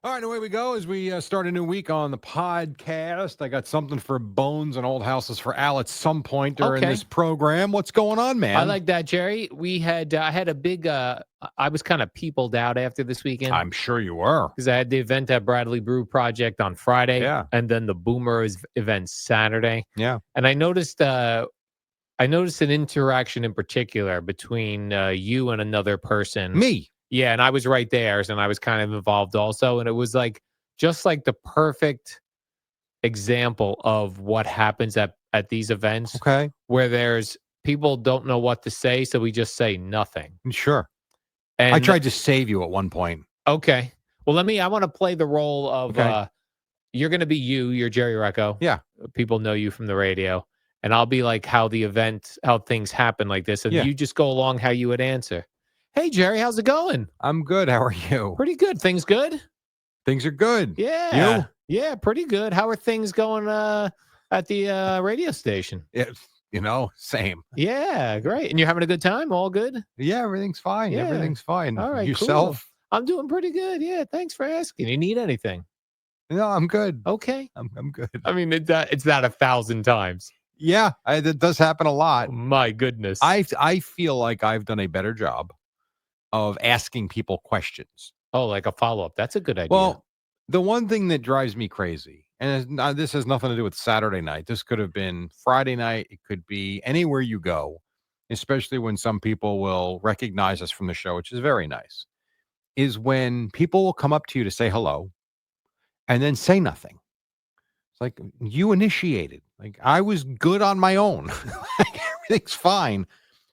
All right, away we go as we start a new week on the podcast. I got something for Bones and Old Houses for Al at some point during this Okay. program. What's going on, I man? like that, Jerry. I had a big, I was kind of peopled out after this weekend I'm sure you were. because I had the event at Bradley Brew Project on Friday Yeah, and then the Boomers event Saturday. yeah. And I noticed an interaction in particular between you and another person. Me. Yeah. And I was right there. And I was kind of involved also. And it was like, just like the perfect example of what happens at these events Okay, where there's people don't know what to say, so we just say nothing. sure. I And tried to save you at one point. okay, well, I want to play the role of Okay. you're going to be you're Jerry Recco. Yeah, People know you from the radio, and I'll be like how things happen like this, and yeah. you just go along how you would answer. Hey, Jerry, how's it going? I'm good. How are you? Pretty good. Things good? Things are good. Yeah, You? yeah, pretty good. How are things going at the radio station? Yeah, same. Yeah, great. And you're having a good time? All good? Yeah, everything's fine. Yeah. Everything's fine. All right, cool. Yourself? I'm doing pretty good. Yeah, thanks for asking. You need anything? No, I'm good. Okay. I'm good. I mean, it's that 1,000 times. Yeah, that does happen a lot. My goodness. I feel like I've done a better job of asking people questions. Oh, like a follow-up. That's a good idea. Well, the one thing that drives me crazy, and this has nothing to do with Saturday night. This could have been Friday night. It could be anywhere you go, especially when some people will recognize us from the show, which is very nice, is when people will come up to you to say hello and then say nothing. It's like you initiated. Like I was good on my own. Like, everything's fine.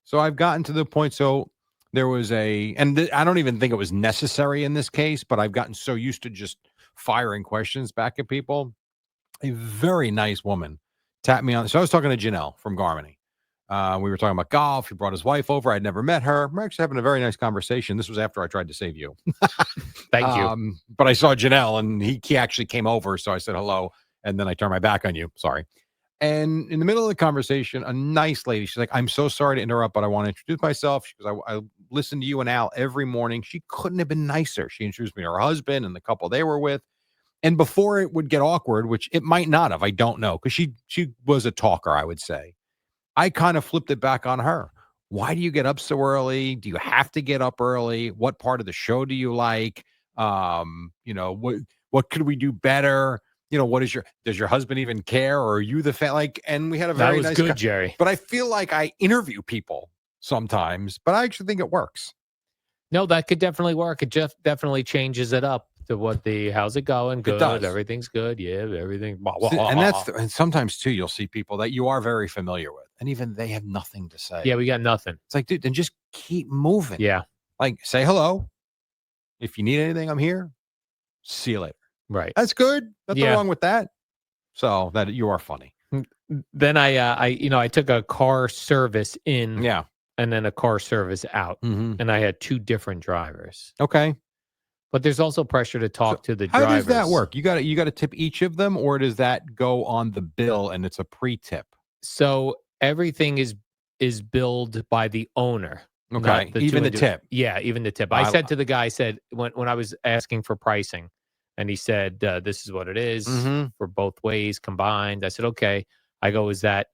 So I've gotten to the point. So there was I don't even think it was necessary in this case, but I've gotten so used to just firing questions back at people. A very nice woman tapped me on. So I was talking to Janelle from Garmany. We were talking about golf. He brought his wife over. I'd never met her. We're actually having a very nice conversation. This was after I tried to save you. Thank you. But I saw Janelle and he actually came over. So I said hello. And then I turned my back on you. Sorry. And in the middle of the conversation, a nice lady, she's like, I'm so sorry to interrupt, but I want to introduce myself. She goes, I listen to you and Al every morning. She couldn't have been nicer. She introduced me to her husband and the couple they were with. And before it would get awkward, which it might not have, I don't know, because she was a talker, I would say. I kind of flipped it back on her. Why do you get up so early? Do you have to get up early? What part of the show do you like? What could we do better? Does your husband even care, or are you the fan? Like, and we had a That very was nice good, Jerry. but I feel like I interview people sometimes, but I actually think it works. No, that could definitely work. It just definitely changes it up to how's it going? Good. does. Everything's good. Yeah, everything. Blah, See, blah, and blah. and sometimes too, you'll see people that you are very familiar with, and even they have nothing to say. Yeah, we got nothing. It's like, dude, then just keep moving. Yeah, Like, say hello. If you need anything, I'm here. See you later. right. That's good. Nothing Yeah. wrong with that. So that you are funny. Then I took a car service in Yeah. and then a car service out, Mm-hmm. and I had two different drivers. Okay. But there's also pressure to talk to the How drivers. does that work? You got to tip each of them, or does that go on the bill and it's a pre-tip? So everything is billed by the owner. Okay. Even the tip. Yeah, even the tip. I said to the guy, I said when I was asking for pricing, and he said, this is what it is Mhm. for both ways combined. I said, okay. I go, is that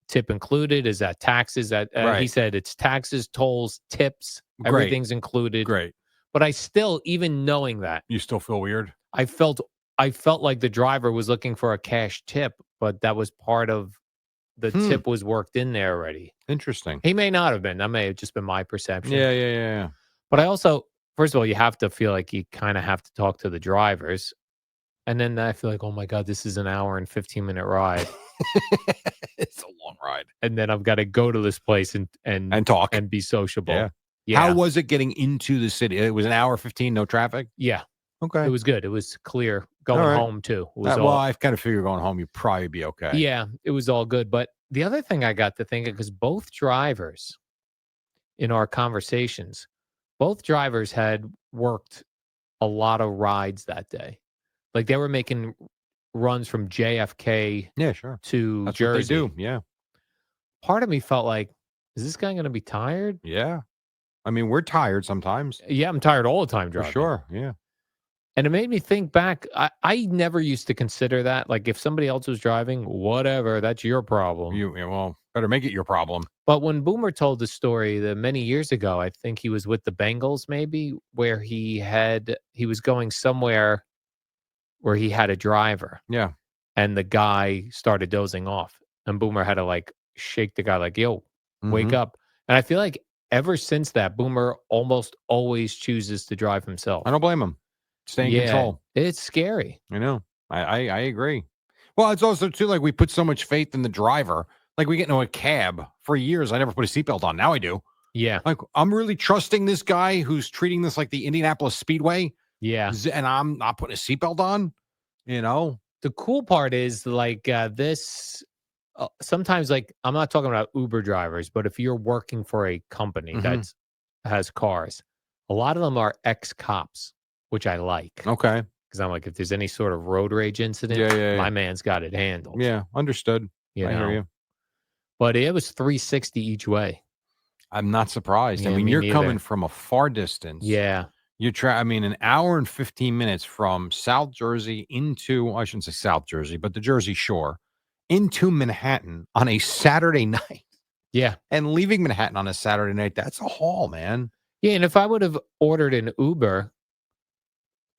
tip included? Is that taxes? He Right. said it's taxes, tolls, tips, Great. everything's included. Great. But I still, even knowing that, You still feel weird? I felt like the driver was looking for a cash tip, but that was part of the tip was worked in there already. Interesting. He may not have been. That may have just been my perception. Yeah. But I also, first of all, you have to feel like you kind of have to talk to the drivers. And then I feel like, oh my God, this is an hour and 15-minute ride. It's a long ride. And then I've got to go to this place And talk. and be sociable. Yeah. Yeah. How was it getting into the city? It was an hour 15, no traffic? Yeah. Okay. It was good. It was clear going All right. home too. It was well, I kind of figured going home, you'd probably be okay. Yeah, it was all good. But the other thing I got to thinking, because both drivers in our conversations, both drivers had worked a lot of rides that day. Like they were making runs from JFK Yeah, sure. to That's Jersey. what they do. Yeah. Part of me felt like, is this guy going to be tired? Yeah. I mean, we're tired sometimes. Yeah, I'm tired all the time For driving. sure. Yeah. And it made me think back. I never used to consider that. Like if somebody else was driving, whatever, that's your problem. You yeah, well, better make it your problem. But when Boomer told the story that many years ago, I think he was with the Bengals, maybe, where he was going somewhere where he had a driver Yeah. and the guy started dozing off. And Boomer had to like shake the guy like, yo, wake Mhm. up. And I feel like ever since that, Boomer almost always chooses to drive I himself. don't blame him. Stay in Yeah. control. It's scary. I know. I agree. Well, it's also too like we put so much faith in the driver. Like we get into a cab for years. I never put a seatbelt on. Now I do. Yeah. Like I'm really trusting this guy who's treating this like the Indianapolis Speedway, Yeah. and I'm not putting a seatbelt on. You know. The cool part is like sometimes like I'm not talking about Uber drivers, but if you're working for a company Hmm. that's has cars, a lot of them are ex-cops, which I like Okay. because I'm like, if there's any sort of road rage incident, Yeah. Yeah. Yeah. my man's got it handled, Yeah. Understood. you I hear know. you. But it was 360 each way. I'm not surprised. I Yeah, mean, me you're coming neither. from a far distance. Yeah, I mean, an hour and 15 minutes from South Jersey into, I shouldn't say South Jersey, but the Jersey Shore into Manhattan on a Saturday night yeah, and leaving Manhattan on a Saturday night. That's a haul, man. yeah. And if I would have ordered an Uber,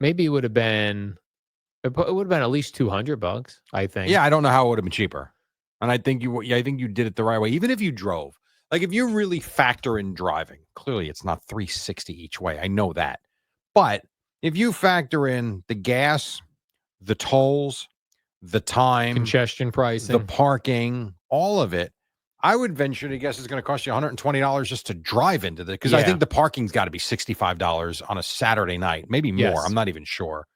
maybe it would have been at least $200, I Yeah, think. I don't know how it would have been cheaper. And I think you did it the right way. Even if you drove, like if you really factor in driving, clearly it's not 360 each way. I know that. But if you factor in the gas, the tolls, the time, Congestion the pricing. parking, all of it, I would venture to guess it's going to cost you $120 just to drive into the because I Yeah. think the parking's got to be $65 on a Saturday night, maybe more. I'm Yes. not even sure.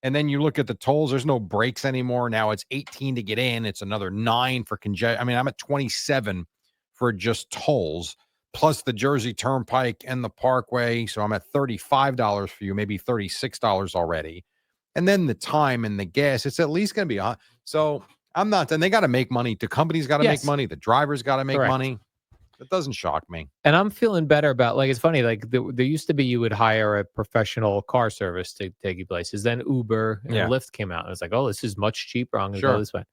And then you look at the tolls, there's no breaks anymore. Now it's 18 to get in, it's another 9 for congestion. I mean, I'm at 27 for just tolls plus the Jersey Turnpike and the Parkway, so I'm at $35 for you, maybe $36 already. And then the time and the gas, it's at least going to be so I'm not, and they got to make money. The company's got to make Yes. money. The drivers got to make Correct. money. That doesn't shock me. And I'm feeling better about like it's funny, like there used to be you would hire a professional car service to take you places. Then Uber and Yeah, Lyft came out. And it's like, oh, this is much cheaper. I'm gonna go sure. this way.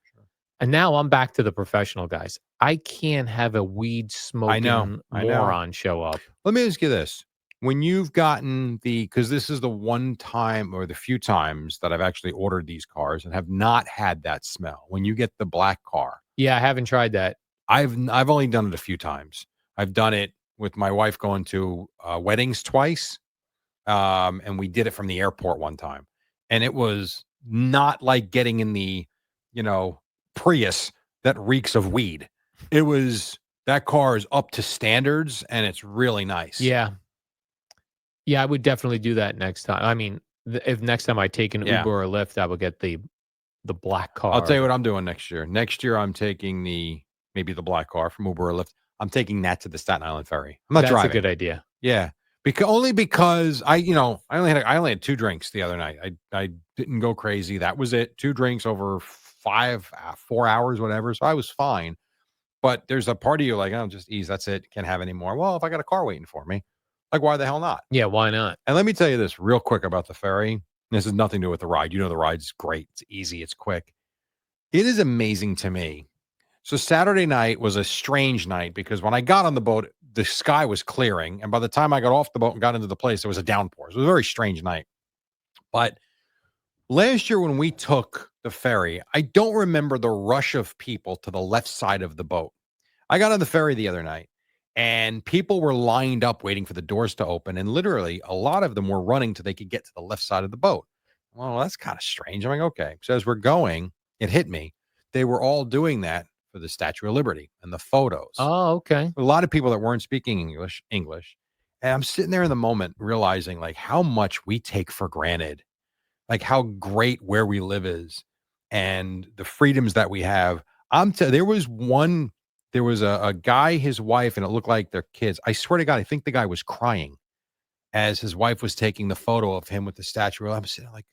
And now I'm back to the professional guys. I can't have a weed I know. smoking I know. moron show up. Let me ask you this. When you've gotten because this is the one time or the few times that I've actually ordered these cars and have not had that smell. When you get the black car, Yeah, I haven't tried that. I've only done it a few times. I've done it with my wife going to weddings twice, and we did it from the airport one time, and it was not like getting in the, you know, Prius that reeks of weed. It was that car is up to standards, and it's really nice. Yeah. Yeah, I would definitely do that next time. I mean, if next time I take an Yeah. Uber or Lyft, I would get the black I'll tell you car. what I'm doing next year. Next year, I'm taking maybe the black car from Uber or Lyft. I'm taking that to the Staten Island ferry. I'm not That's a driving. good idea. Yeah, because I only had 2 drinks the other night. I didn't go crazy. That was it. 2 drinks over 4 hours, whatever. So I was fine. But there's a part of you like, oh, just ease. That's it. Can't have any more. Well, if I got a car waiting for me, like why the hell not? Yeah, why not? And let me tell you this real quick about the ferry. This has nothing to do with the ride. You know, the ride's great. It's easy. It's quick. It is amazing to me. So Saturday night was a strange night because when I got on the boat, the sky was clearing. And by the time I got off the boat and got into the place, there was a downpour. So it was a very strange night. But last year when we took the ferry, I don't remember the rush of people to the left side of the boat. I got on the ferry the other night and people were lined up waiting for the doors to open. And literally, a lot of them were running till they could get to the left side of the boat. Well, that's kind of strange. I'm like, okay. So as we're going, it hit me. They were all doing that for the Statue of Liberty and the photos. Oh, okay. A lot of people that weren't speaking English. And I'm sitting there in the moment realizing like how much we take for granted, like how great where we live is and the freedoms that we have. There was a guy, his wife, and it looked like their kids. I swear to God, I think the guy was crying as his wife was taking the photo of him with the statue. I'm sitting there like,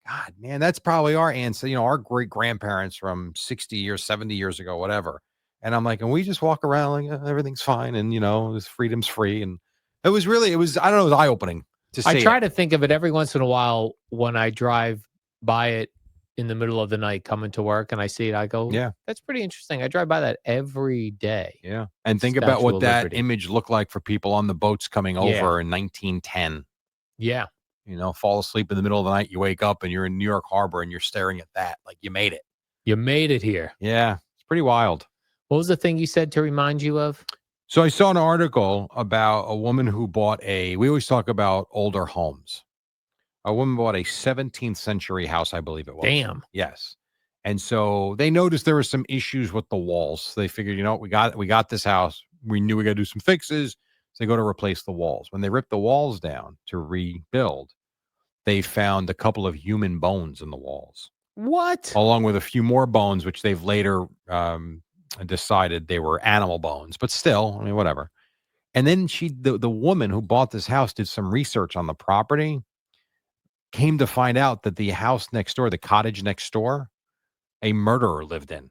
God, man, that's probably our ancestors, our great grandparents from 60 years, 70 years ago, whatever. And I'm like, and we just walk around like everything's fine and this freedom's free. And I don't know, it was eye opening to I see try it. to think of it every once in a while when I drive by it in the middle of the night coming to work and I see it. I go, Yeah, "That's pretty interesting." I drive by that every day. yeah. And think about Statue what of that Liberty. image looked like for people on the boats coming Yeah, over in 1910. yeah. Fall asleep in the middle of the night, you wake up and you're in New York Harbor and you're staring at that like you made it. You made it here. Yeah, it's pretty wild. What was the thing you said to remind you of? So I saw an article about a woman who bought we always talk about older homes. A woman bought a 17th century house, I believe it was. Damn. Yes. And so they noticed there were some issues with the walls. So they figured, we got this house. We knew we got to do some fixes. So they go to replace the walls. When they ripped the walls down to rebuild, they found a couple of human bones in the walls, What? along with a few more bones, which they've later decided they were animal bones. But still, I mean, whatever. And then the woman who bought this house did some research on the property, came to find out that the house next door, the cottage next door, a murderer lived in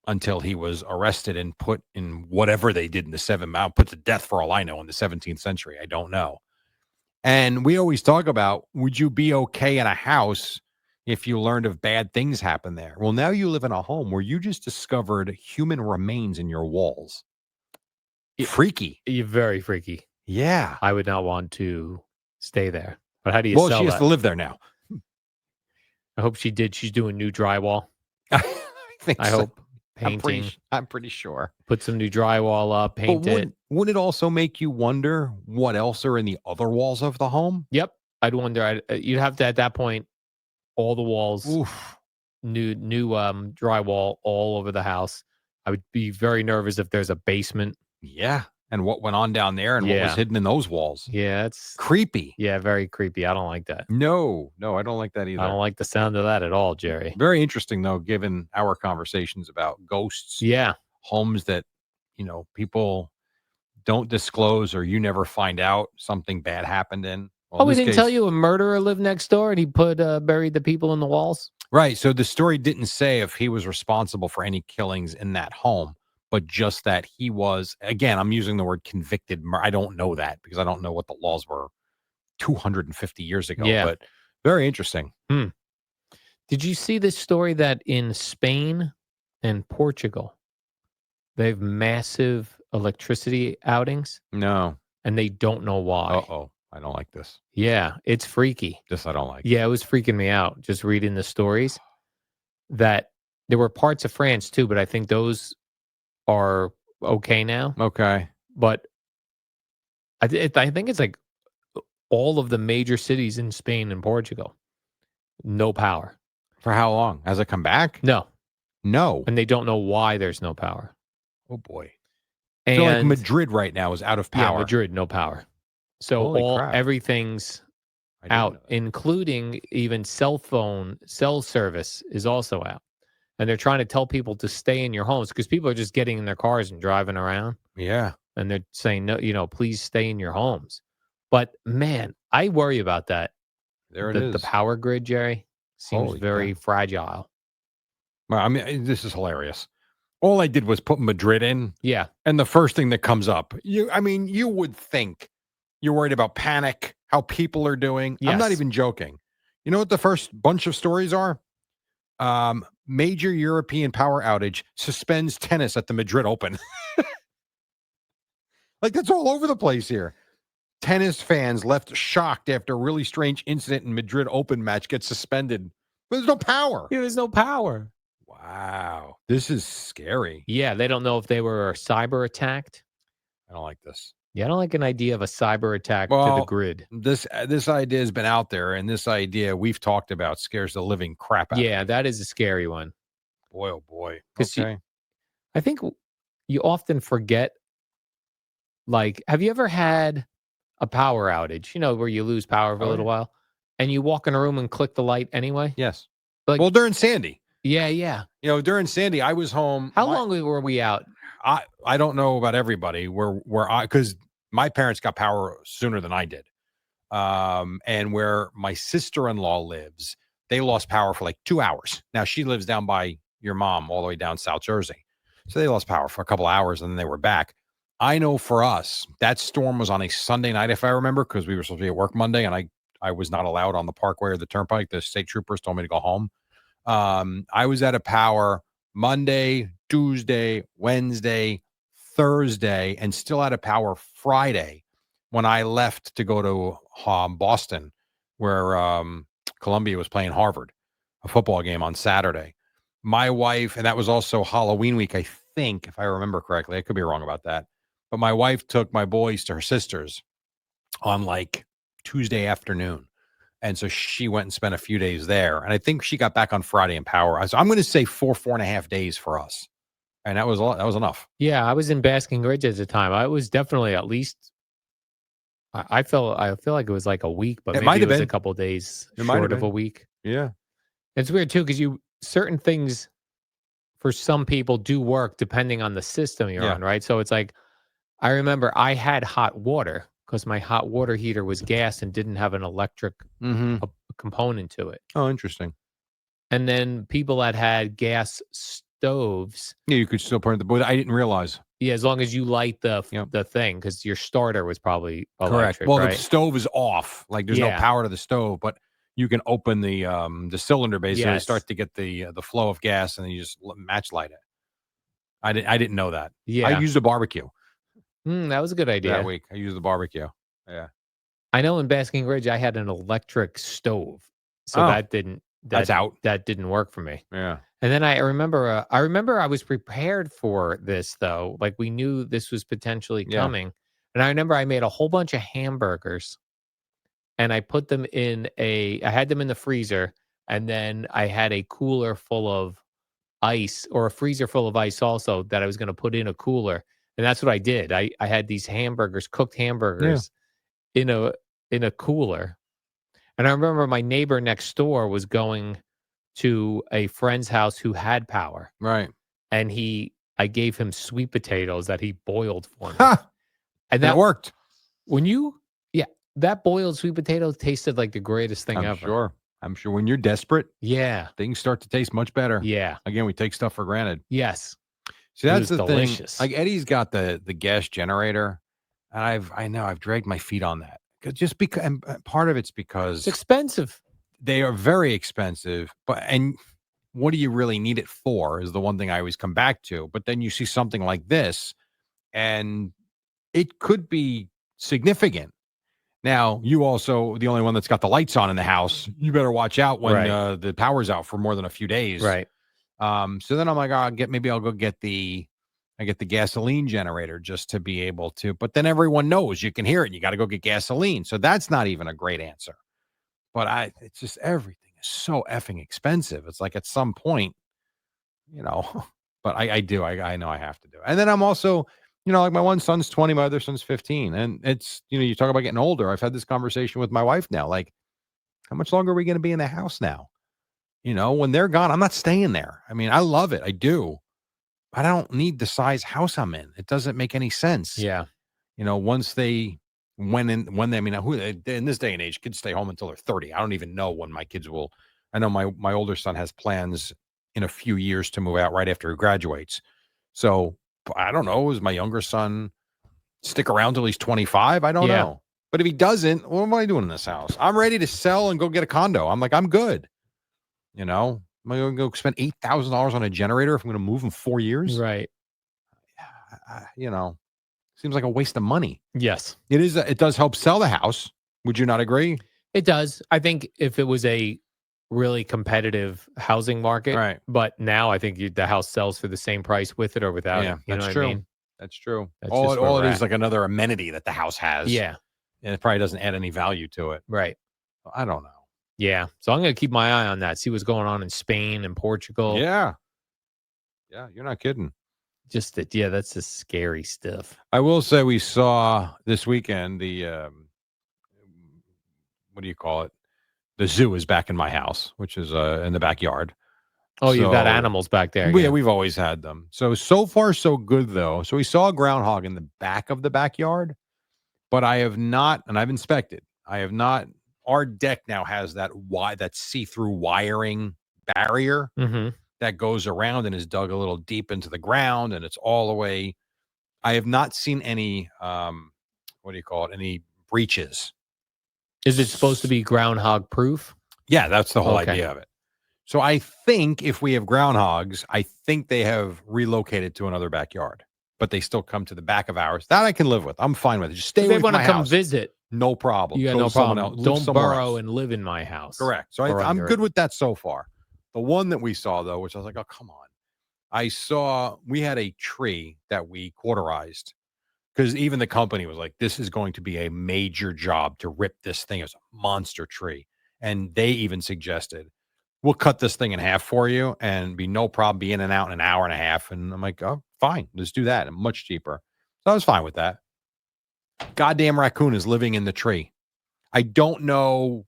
until he was arrested and put in whatever they did in the put to death for all I know in the 17th century. I don't know. And we always talk about, would you be okay in a house if you learned of bad things happen there? Well, now you live in a home where you just discovered human remains in your walls. Y- Freaky. You're very freaky. Yeah. I would not want to stay there. But how do you Well, sell she has that? to live there now. I hope she did. She's doing new drywall. I think I so. hope painting. I'm pretty sure. Put some new drywall up, But paint it. wouldn't it also make you wonder what else are in the other walls of the home? Yep. I'd wonder. You'd have to at that point all the walls, Oof. new drywall all over the house. I would be very nervous if there's a basement. Yeah. And what went on down there and what was Yeah. hidden in those walls? Yeah, it's Creepy. very creepy. I don't like that. No, I don't like that I either. don't like the sound of that at all, Jerry. Very interesting, though, given our conversations about ghosts, Yeah. homes that, people don't disclose or you never find out something bad happened in. Well, Oh, in we this didn't tell case, you a murderer lived next door and he buried the people in the walls? right. So the story didn't say if he was responsible for any killings in that home, but just that he was, again, I'm using the word convicted. I don't know that because I don't know what the laws were 250 years ago, Yeah. but very interesting. Hmm. Did you see this story that in Spain and Portugal, they have massive electricity outings No. and they don't know why? Uh-oh. I don't like this. Yeah, it's freaky. This I don't like. Yeah, it was freaking me out just reading the stories that there were parts of France too, but I think those are okay now. Okay. But I think it's like all of the major cities in Spain and Portugal, no power. For how long? Has it come back? No, No. and they don't know why there's no power. Oh boy. I feel like And Madrid right now is out of yeah, power. Madrid, no power. So Holy crap. everything's I didn't know out, that. including even cell service is also out. And they're trying to tell people to stay in your homes because people are just getting in their cars and driving around. Yeah. And they're saying, no, please stay in your homes. But man, I worry about that. There it is. The power grid, Jerry, seems Holy very fragile. Well, I mean, this is hilarious. All I did was put Madrid in, Yeah. and the first thing that comes up, you would think you're worried about panic, how people are doing. I'm not Yes. even joking. You know what the first bunch of stories are? Major European power outage suspends tennis at the Madrid Open. Like that's all over the place here. Tennis fans left shocked after a really strange incident in Madrid Open match gets suspended. But there's no power. Yeah, there's no power. Wow. This is scary. Yeah, they don't know if they were cyber attacked. I don't like this. Yeah, I don't like an idea of a cyber attack to the Well, grid. this idea has been out there, and this idea we've talked about scares the living crap out of Yeah, me. that is a scary one. Boy, oh boy. 'Cause Okay. I think you often forget, like, have you ever had a power outage, where you lose power for a Oh, little yeah. while and you walk in a room and click the light anyway? Yes. Like, Well, during Sandy, yeah. during Sandy, I was home. How long were we out? I don't know about everybody because my parents got power sooner than I did. And where my sister-in-law lives, they lost power for like 2 hours. Now she lives down by your mom all the way down South Jersey. So they lost power for a couple hours and then they were back. I know for us, that storm was on a Sunday night, if I remember, because we were supposed to be at work Monday, and I was not allowed on the Parkway or the Turnpike. The state troopers told me to go home. I was out of power Monday, Tuesday, Wednesday, Thursday, and still out of power Friday when I left to go to Boston, where Columbia was playing Harvard, a football game on Saturday. My wife, and that was also Halloween week, I think, if I remember correctly. I could be wrong about that. But my wife took my boys to her sister's on like Tuesday afternoon. And so she went and spent a few days there. And I think she got back on Friday in power. So I'm going to say 4.5 days for us. And that was a lot. That was enough. Yeah, I was in Basking Ridge at the time. I was definitely at least I feel like it was like a week, but It maybe might it have was a been. couple days It might have short of a been. week. Yeah. It's weird too because you certain things for some people do work depending on the system you're Yeah. on, right? So it's like I remember I had hot water because my hot water heater was gas and didn't have an electric Mm-hmm. a component to it. Oh, interesting. And then people that had gas stoves, Yeah, you could still put the boy. I didn't realize. yeah, as long as you light Yep. the thing, because your starter was probably Correct. electric, Well, the right? stove is off. Like there's no Yeah. power to the stove, but you can open the cylinder basically, Yes. start to get the flow of gas, and then you just match light it. I didn't know that. I Yeah. used a barbecue That was a good that idea. week. I used the barbecue. Yeah. I know in Basking Ridge I had an electric stove, so Oh, that's out. that didn't work for me. Yeah. And then I remember I was prepared for this though. Like we knew this was potentially Yeah. coming. And I remember I made a whole bunch of hamburgers and I put them I had them in the freezer and then I had a cooler full of ice or a freezer full of ice also that I was going to put in a cooler. And that's what I did. I had these hamburgers, cooked Yeah. hamburgers in a cooler. And I remember my neighbor next door was going to a friend's house who had power, Right. and I gave him sweet potatoes that he boiled for me. Ha! And And it that worked. when you yeah, that boiled sweet potato tasted like the greatest thing I'm ever. sure. I'm sure when you're desperate, Yeah. things start to taste much better. Yeah. Again, we take stuff for granted. Yes. See, It that's was the thing. delicious. Like Eddie's got the gas generator, and I know I've dragged my feet on that. Just because, and part of it's It's because expensive. they are very expensive, and what do you really need it for is the one thing I always come back to. But then you see something like this, and it could be significant. Now, you also the only one that's got the lights on in the house. You better watch out when Right. the power's out for more than a few days. Right. So then I'm like, maybe I'll go get I get the gasoline generator just to be able to. But then everyone knows you can hear it. And you got to go get gasoline. So that's not even a great answer. But it's just everything is so effing expensive. It's like at some point, you know, but I know I have to do it. And then I'm also, like my one son's 20, my other son's 15. And it's, you talk about getting older. I've had this conversation with my wife now. Like, how much longer are we going to be in the house now? When they're gone, I'm not staying there. I mean, I love it. I do. But I don't need the size house I'm in. It doesn't make any sense. Yeah. Once when they, I mean, who in this day and age, kids stay home until they're 30. I don't even know when my kids will. I know my older son has plans in a few years to move out right after he graduates. So I don't know. Is my younger son stick around till he's 25? I don't Yeah. know. But if he doesn't, what am I doing in this house? I'm ready to sell and go get a condo. I'm like, I'm good. Am I going to go spend $8,000 on a generator if I'm going to move in 4 years? Right. Seems like a waste of money. Yes. It is. It does help sell the house. Would you not agree? It does. I think if it was a really competitive housing market, Right. but now I think the house sells for the same price with it or without Yeah, it. You know that's what true. I mean? That's true. That's All just where it we're is at. like another amenity that the house has. Yeah. And it probably doesn't add any value to it. Right. I don't know. Yeah. So I'm going to keep my eye on that. See what's going on in Spain and Portugal. Yeah. Yeah, you're not kidding. Just that. Yeah, that's just scary stuff. I will say we saw this weekend the what do you call it? The zoo is back in my house, which is in the backyard. Oh, you've got So, animals back there. Yeah, Yeah. we've always had them. So far, so good, though. So we saw a groundhog in the back of the backyard, but I have not, and I've inspected, I have not. Our deck now has that see-through wiring barrier Mm-hmm. that goes around and is dug a little deep into the ground, and it's all the way I have not seen any, what do you call it? Any breaches. Is it supposed to be groundhog proof? Yeah, that's the whole Okay. idea of it. So I think if we have groundhogs, I think they have relocated to another backyard, but they still come to the back of ours. That I can live with. I'm fine with it. Just stay If away they from want to my come house. visit, No problem. you got Go no to someone problem. else. Live Don't somewhere burrow else. and live in my house. Correct. So or I'm under good it. with that so far. The one that we saw though, which I was like, oh come on. I saw we had a tree that we cauterized because even the company was like, this is going to be a major job to rip this thing. It was a monster tree. And they even suggested, we'll cut this thing in half for you and be no problem, be in and out in an hour and a half. And I'm like, oh, fine, let's do that. And much cheaper. So I was fine with that. Goddamn raccoon is living in the tree. I don't know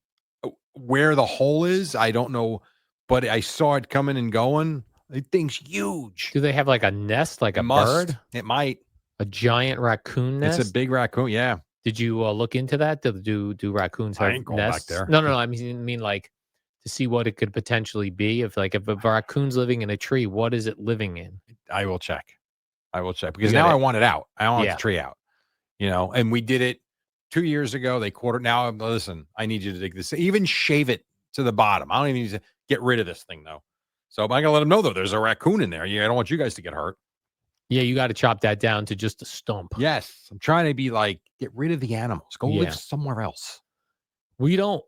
where the hole is. I don't know, but I saw it coming and going. The thing's huge. Do they have like a nest, like It a must. bird? It might. A giant raccoon nest? It's a big raccoon. Yeah. Did you look into that? Do raccoons I have ain't going back nests? there. No. I mean like to see what it could potentially be. If a raccoon's living in a tree, what is it living in? I will check. Because You now I gotta- want it out. I want Yeah. the tree out. And we did it 2 years ago. They quartered. Now, listen, I need you to dig this. Even shave it to the bottom. I don't even need to get rid of this thing though. So I gotta let them know though. There's a raccoon in there. Yeah, I don't want you guys to get hurt. Yeah, you got to chop that down to just a stump. Yes, I'm trying to be like, get rid of the animals. Go Yeah. live somewhere else. We don't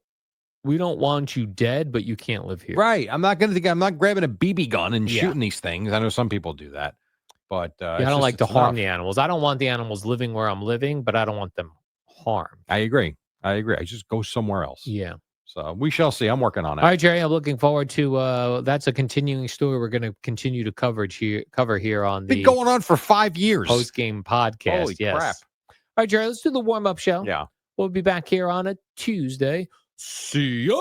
want you dead, but you can't live here. Right. I'm not grabbing a BB gun and Yeah. shooting these things. I know some people do that, but I don't like to harm the animals. I don't want the animals living where I'm living, but I don't want them harmed. I agree. I just go somewhere else. Yeah. So we shall see. I'm working on it. All right, Jerry. I'm looking forward to. That's a continuing story we're going to continue to cover here on Been the going on for 5 years. post game podcast. Holy yes. crap. All right, Jerry. Let's do the warm up show. Yeah. We'll be back here on a Tuesday. See ya.